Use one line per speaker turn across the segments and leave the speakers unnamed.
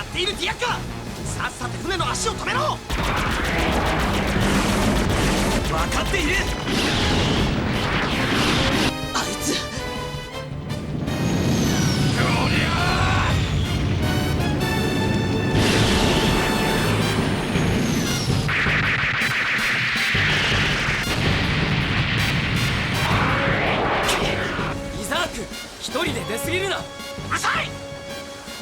っているディアッカ、さっさと船の足を止めろ。分かっている。あいつ
イザーク、一人で出過ぎるな。
うるさい。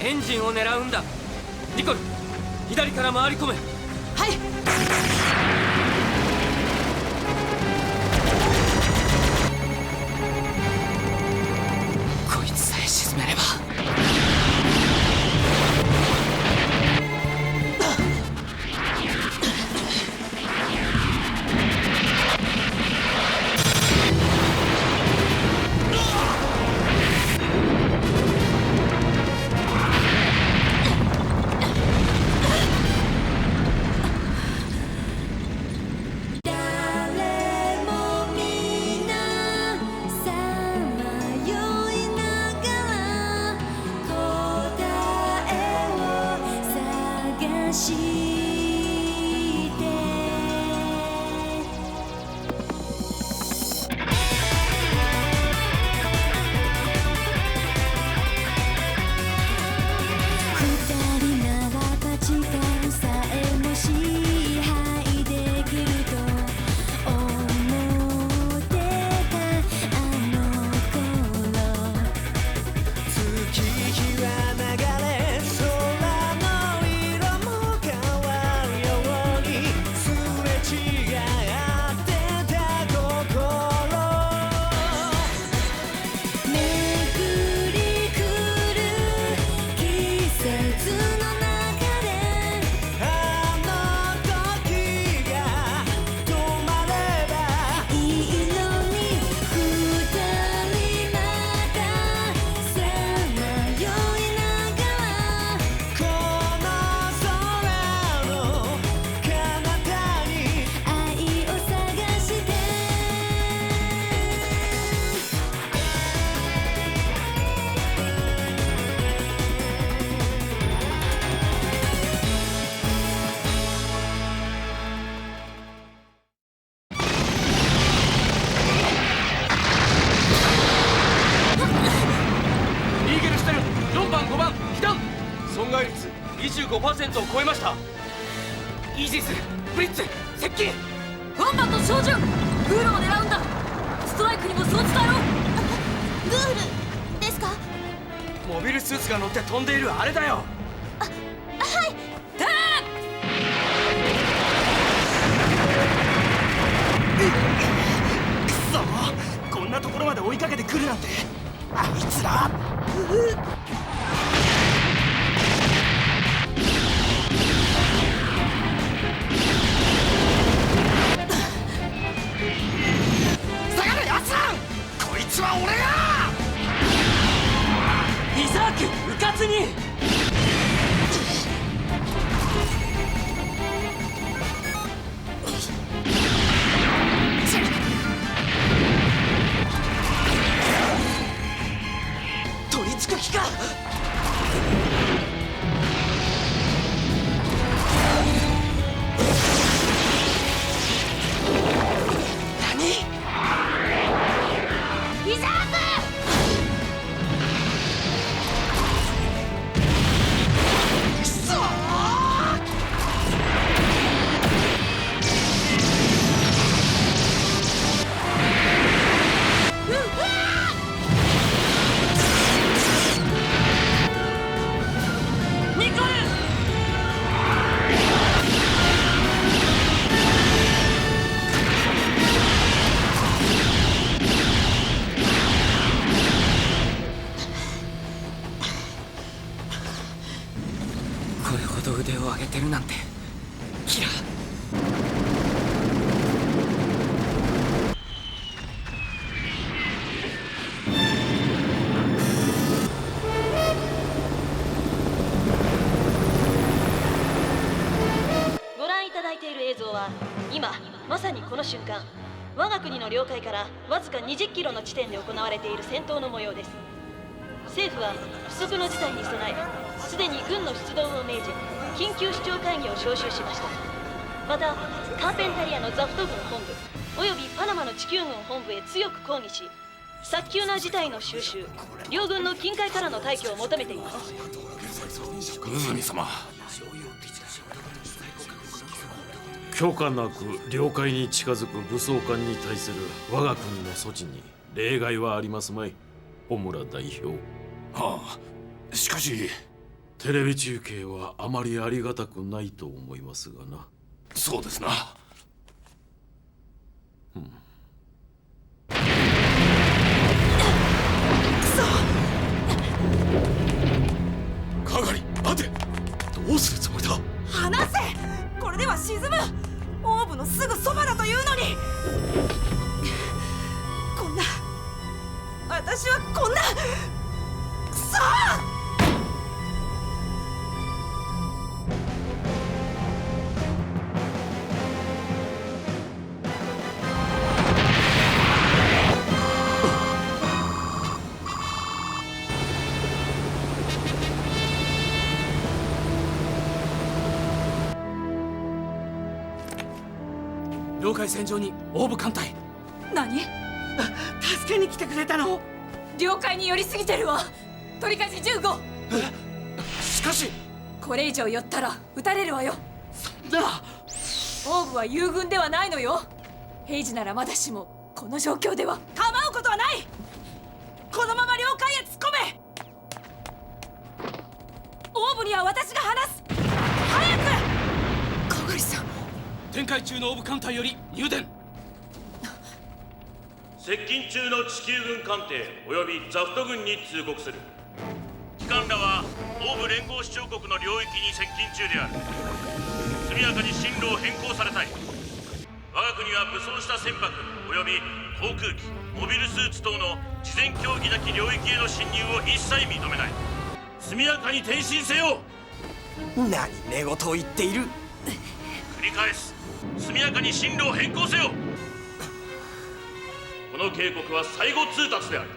エンジンを狙うんだ。ニコル、左から回り込め。
はい。
こいつさえ沈めれば。
損害率 25% を超えました。イージス、ブリッツ、接近。
ワンバンと照準、グールを狙うんだ。ストライクにもそう伝えろ。グールですか？
モビルスーツが乗って飛んでいるあれだよ。
はい。テ
くそ、こんなところまで追いかけてくるなんて。あいつら下がれヤツらん。こいつは俺が。
イザーク、うかつに。
取り付く気か。何？
イザーク！
くそー！
ニコル！
これほど腕を上げてるなんて。キラ。
ご覧いただいている映像は今まさにこの瞬間、我が国の領海からわずか20キロの地点で行われている戦闘の模様です。政府は不測の事態に備えすでに軍の出動を命じ緊急首長会議を招集しました。またカーペンタリアのザフト軍本部およびパナマの地球軍本部へ強く抗議し、早急な事態の収拾、両軍の近海からの退去を求めています。
グズミ様、
許可なく領海に近づく武装艦に対する我が国の措置に例外はありますまい、小村代表。
はあ、しかし
テレビ中継はあまりありがたくないと思いますがな。
そうですな。係、待て。どうするつもりだ。
離せ。これでは沈む。オーブのすぐそばだというのに。こんな、私はこんな、くそー。
領海線上にオーブ艦隊。
何？
助けに来てくれたの？
領海に寄りすぎてるわ。取り返し15。
しかし
これ以上寄ったら撃たれるわよ。オーブは友軍ではないのよ。平時ならまだしもこの状況では構うことはない。このまま領海へ突っ込め。オーブには私が話す。早く。係さん、
展開中のオーブ艦隊より入電。
接近中の地球軍艦艇およびザフト軍に通告する。機関らはオーブ連合首長国の領域に接近中である。速やかに進路を変更されたい。我が国は武装した船舶および航空機、モビルスーツ等の事前協議なき領域への侵入を一切認めない。速やかに転進せよ。
何寝言を言っている。
繰り返す。速やかに進路を変更せよ。この警告は最後通達である。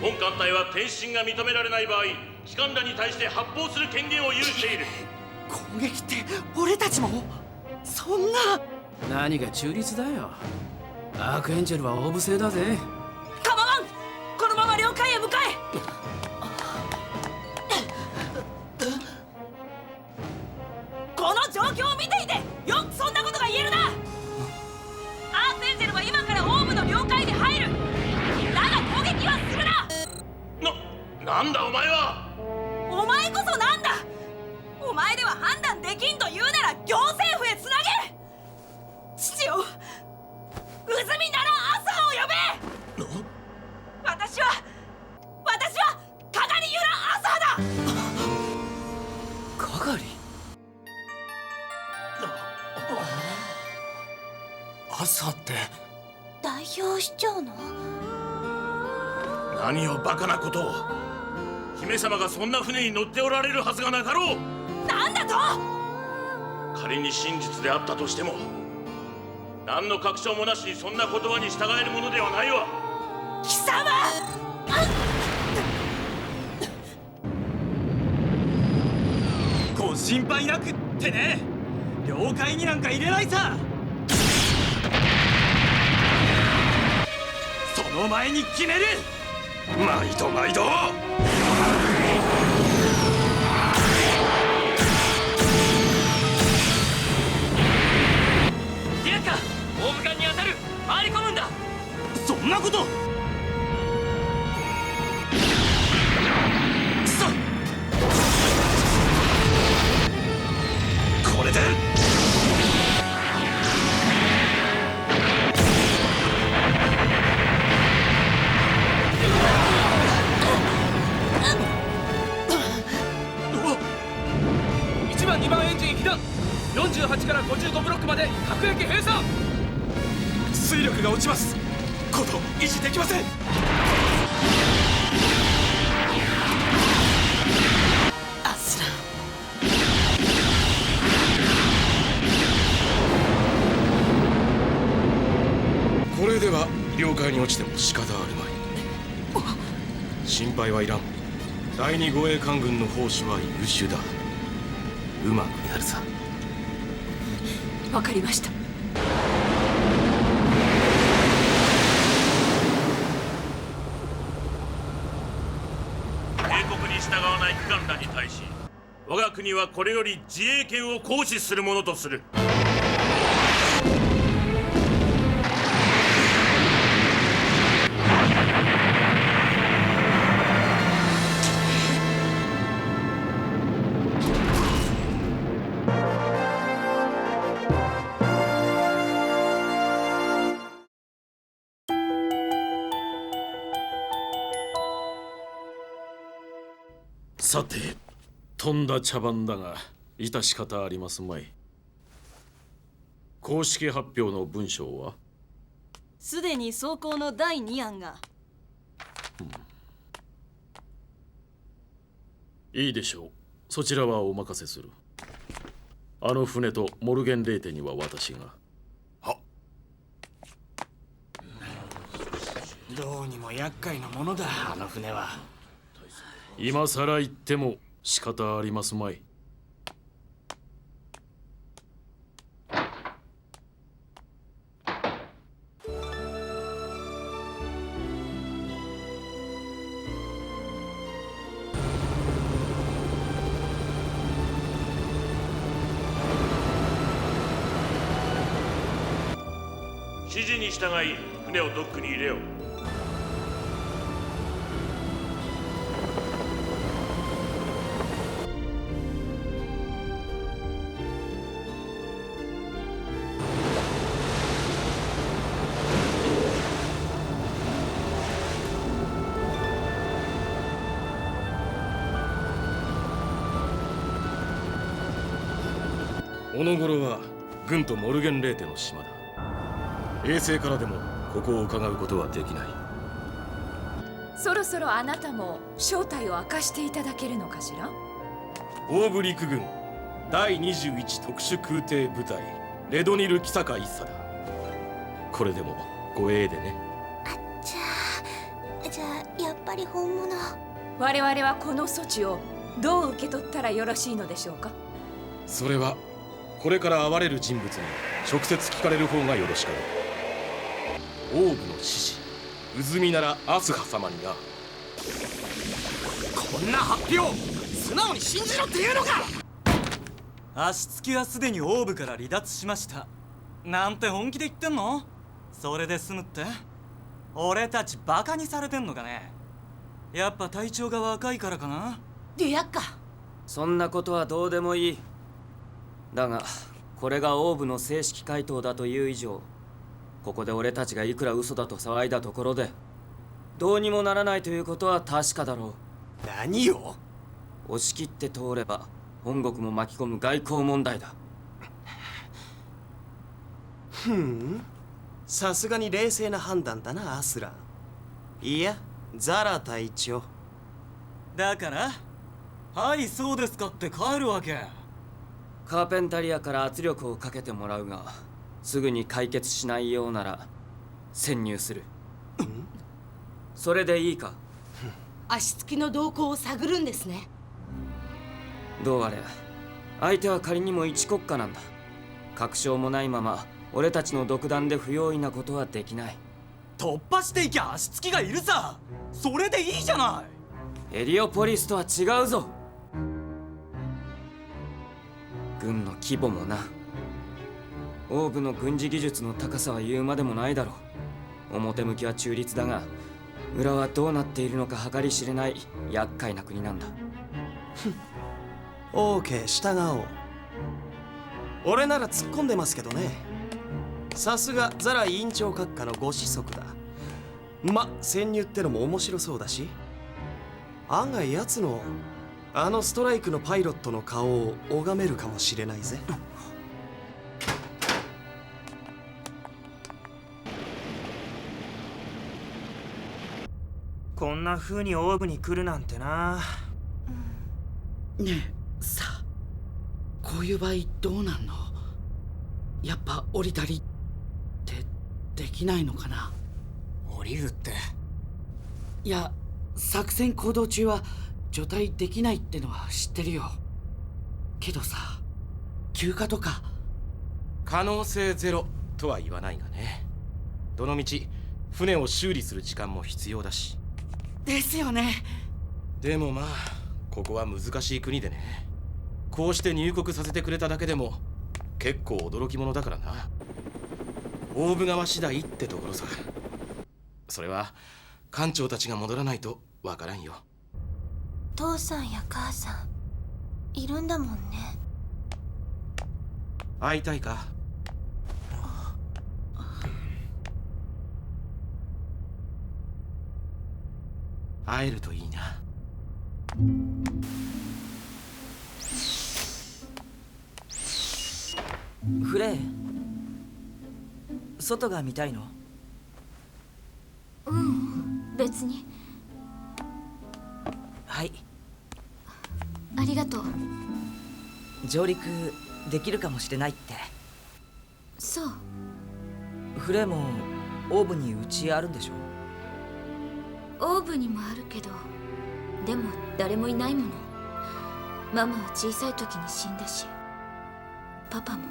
本艦隊は転進が認められない場合、機関らに対して発砲する権限を有している。
攻撃って俺たちも？そんな。
何が中立だよ。アークエンジェルはオーブ製だぜ。
構わん。このまま領海へ向かえ。この状況を見ていてよくそんなことが言えるな。アークエンジェルは今からオーブの領海に入る。だが攻撃はするな。
なんだお前は。
お前こそなんだ。お前では判断できんと言うなら行政府へつなげ。父を、うずみなら朝を呼べ。私はカガリユラ朝だ。
カガリ？
朝って
代表市長の。
何をバカなことを。姫様がそんな船に乗っておられるはずがなかろう。
なんだと。
仮に真実であったとしても何の確証もなしにそんな言葉に従えるものではないわ。
貴様。
ご心配なくってね。領海になんか入れないさ。その前に決める。
毎度毎度。
ディアッカ、オーブ艦に当たる。回り込むんだ。
そんなこと。くそ。
これで
1番2番エンジン被弾。48から55ブロックまで各駅閉鎖。
水力が落ちます。高度維持できません。アスラ。
これでは領海に落ちても仕方あるまい。心配はいらん。第二護衛艦軍の砲手は優秀だ。うまくやるさ。
わかりました。
警告に従わない機関らに対し、我が国はこれより自衛権を行使するものとする。
さて、とんだ茶番だが致し方ありますまい。公式発表の文章は
すでに草稿の第2案が。
いいでしょう。そちらはお任せする。あの船とモルゲンレーテには私が。
どうにも厄介なものだ、あの船は。
今さら言っても仕方ありますまい。
指示に従い船をドックに入れよう。
オノゴロは軍とモルゲンレーテの島だ。衛星からでもここを伺うことはできない。
そろそろあなたも正体を明かしていただけるのかしら。
オーブ陸軍第21特殊空挺部隊レドニル・キサカ一佐だ。これでも護衛でね。
じゃあやっぱり本物。
我々はこの措置をどう受け取ったらよろしいのでしょうか。
それはこれから会われる人物に直接聞かれる方がよろしかろう。オーブの獅子ウズミナラ・アスハ様にな。
こんな発表素直に信じろっていうのか。
足つきはすでにオーブから離脱しましたなんて本気で言ってんの？それで済むって？俺たちバカにされてんのかね。やっぱ体調が若いからかな。
デュアッカ。
そんなことはどうでもいい。だがこれがオーブの正式回答だという以上、ここで俺たちがいくら嘘だと騒いだところでどうにもならないということは確かだろう。
何を？
押し切って通れば本国も巻き込む外交問題だ。
さすがに冷静な判断だなアスラン。いやザラ隊長
だからはいそうですかって帰るわけ。
カーペンタリアから圧力をかけてもらうが、すぐに解決しないようなら潜入する。それでいいか？
足つきの動向を探るんですね。
どうあれ相手は仮にも一国家なんだ。確証もないまま俺たちの独断で不用意なことはできない。
突破していきゃ足つきがいるさ。それでいいじゃない。
エリオポリスとは違うぞ。軍の規模もな。オーブの軍事技術の高さは言うまでもないだろう。表向きは中立だが裏はどうなっているのか計り知れない厄介な国なんだ。
オーケー従おう。俺なら突っ込んでますけどね。さすがザラ委員長閣下のご子息だ。潜入ってのも面白そうだし、案外奴のあのストライクのパイロットの顔を拝めるかもしれないぜ。
こんな風にオーブに来るなんてな。
ねえさあ、こういう場合どうなんの？やっぱ降りたりってできないのかな？
降りるって？
いや、作戦行動中は除隊できないってのは知ってるよ。けどさ、休暇とか。
可能性ゼロとは言わないがね。どのみち船を修理する時間も必要だし。
ですよね。
でもまあここは難しい国でね。こうして入国させてくれただけでも結構驚き者だからな。大部川次第ってところさ。それは艦長たちが戻らないとわからんよ。
父さんや母さんいるんだもんね。
会いたいか？会えるといいな。
フレイ、外が見たいの？
別に。
はい。
ありがとう。
上陸できるかもしれないって。
そう。
フレイもオーブにうちあるんでしょ？
オーブにもあるけど、でも誰もいないもの。ママは小さい時に死んだし、パパも。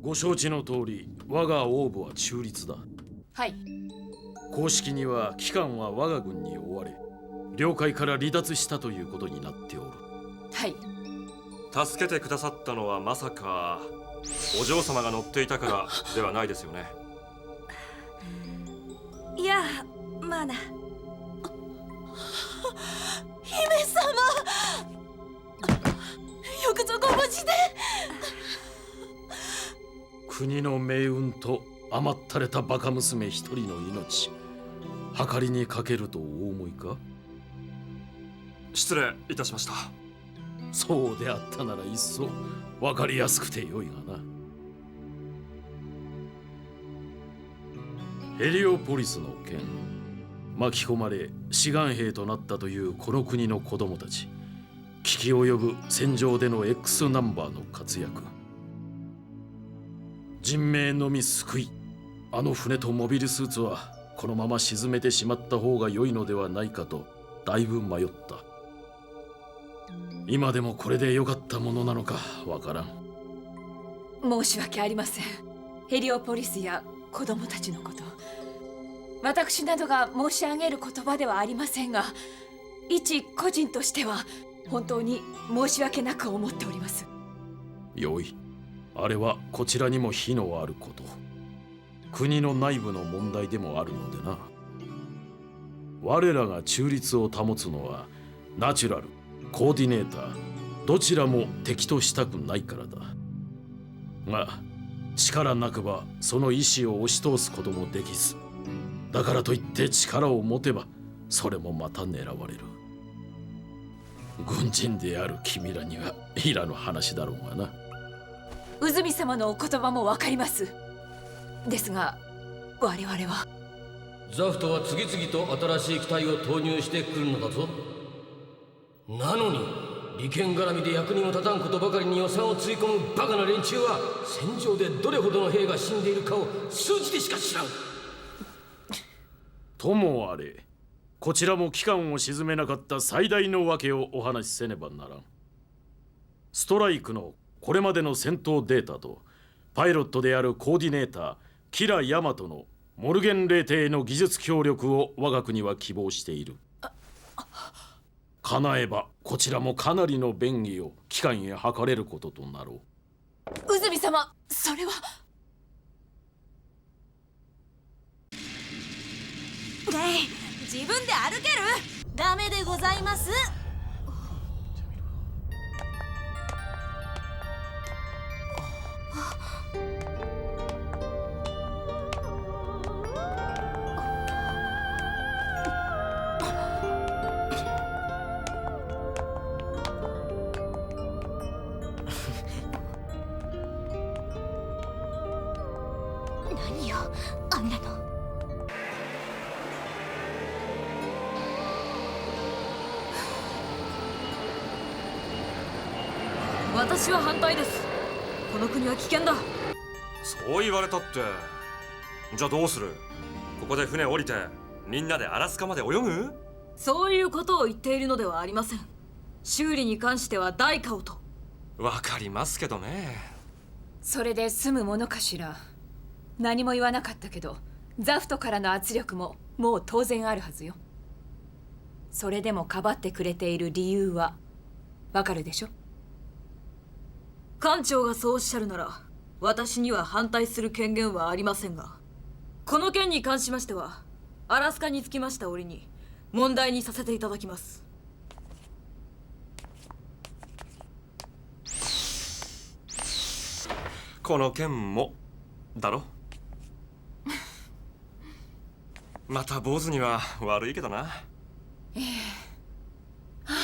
ご承知の通り、我がオーブは中立だ。
はい。
公式には期間は我が軍に追われ、領海から離脱したということになっておる。
はい。
助けてくださったのはまさかお嬢様が乗っていたからではないですよね？
いや、まだ。姫様、よくぞご無事で。
国の命運と甘ったれたバカ娘一人の命、計りにかけるとお思いか？
失礼いたしました。
そうであったなら一層分かりやすくてよいがな。ヘリオポリスの件、巻き込まれ志願兵となったというこの国の子供たち、危機を呼ぶ戦場での X ナンバーの活躍、人命のみ救い、あの船とモビルスーツはこのまま沈めてしまった方が良いのではないかとだいぶ迷った。今でもこれで良かったものなのかわからん。
申し訳ありません。ヘリオポリスや子供たちのこと、私などが申し上げる言葉ではありませんが、一個人としては本当に申し訳なく思っております。
よい。あれはこちらにも非のあること、国の内部の問題でもあるのでな。我らが中立を保つのはナチュラル、コーディネーターどちらも敵としたくないからだ。が力なくばその意志を押し通すこともできず、だからといって力を持てばそれもまた狙われる。軍人である君らにはいらぬ話だろうがな。
宇住様のお言葉もわかります。ですが我々は。
ザフトは次々と新しい機体を投入してくるのだぞ。なのに利権絡みで役にも立たんことばかりに予算をつぎ込むバカな連中は、戦場でどれほどの兵が死んでいるかを数字でしか知らん。
ともあれ、こちらも機関を沈めなかった最大の訳をお話しせねばならん。ストライクのこれまでの戦闘データと、パイロットであるコーディネーターキラ・ヤマトのモルゲンレーテへの技術協力を我が国は希望している。叶えばこちらもかなりの便宜を機関へ図れることとなろ
う。宇住様、それは。
レイ、自分で歩ける？ダメでございます。
何よ、あんなの。
私は反対です。
この国は危険だ。
そう言われたって。じゃあどうする？ここで船降りてみんなでアラスカまで泳ぐ？
そういうことを言っているのではありません。修理に関しては代価をと。
わかりますけどね。
それで済むものかしら。何も言わなかったけどザフトからの圧力ももう当然あるはずよ。それでもかばってくれている理由はわかるでしょ？
艦長がそうおっしゃるなら私には反対する権限はありませんが、この件に関しましてはアラスカに着きました折に問題にさせていただきます。
この件もだろ。また坊主には悪いけどな。
ええ。は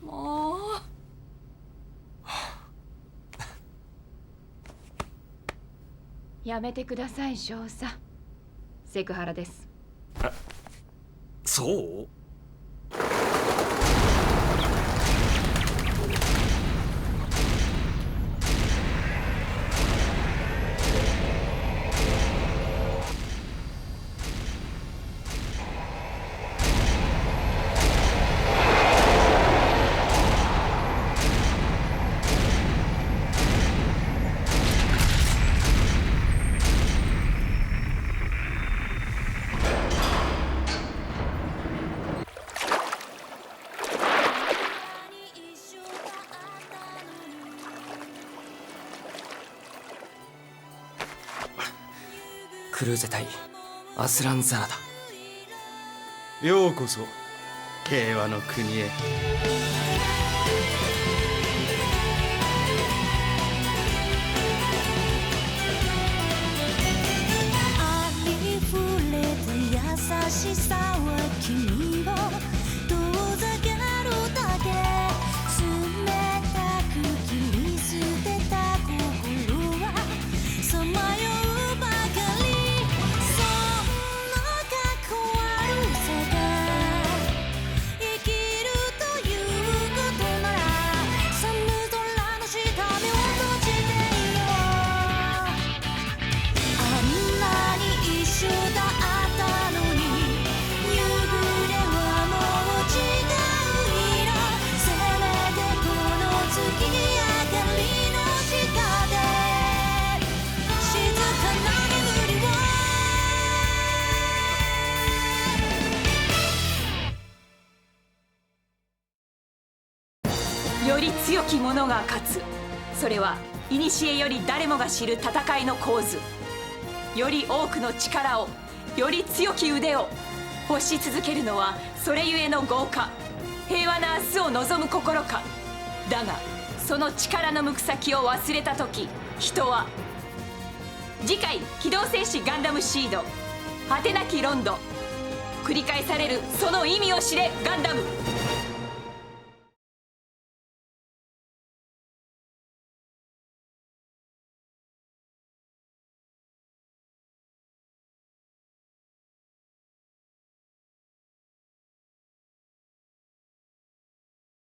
あ、もう。やめてください少佐。セクハラです。
そう？
クルーゼ隊アスランザー
だ。ようこそ平和の国へ。
ありふれた優しさは君を遠ざけるだけ。冷たく切り捨てた心はさまようばかり。そんな関わるさが生きるということなら、寒空の下目を閉じていよう。あんなに一緒だったのに、夕暮れはもう違う色。せめてこの月明かりの下で静かな眠り
を。より強き者が勝つ。それは古より誰もが知る戦いの構図。より多くの力を、より強き腕を欲し続けるのはそれゆえの豪華、平和な明日を望む心か。だがその力の向く先を忘れた時、人は。次回「機動戦士ガンダムシード果てなきロンド」。繰り返されるその意味を知れガンダム。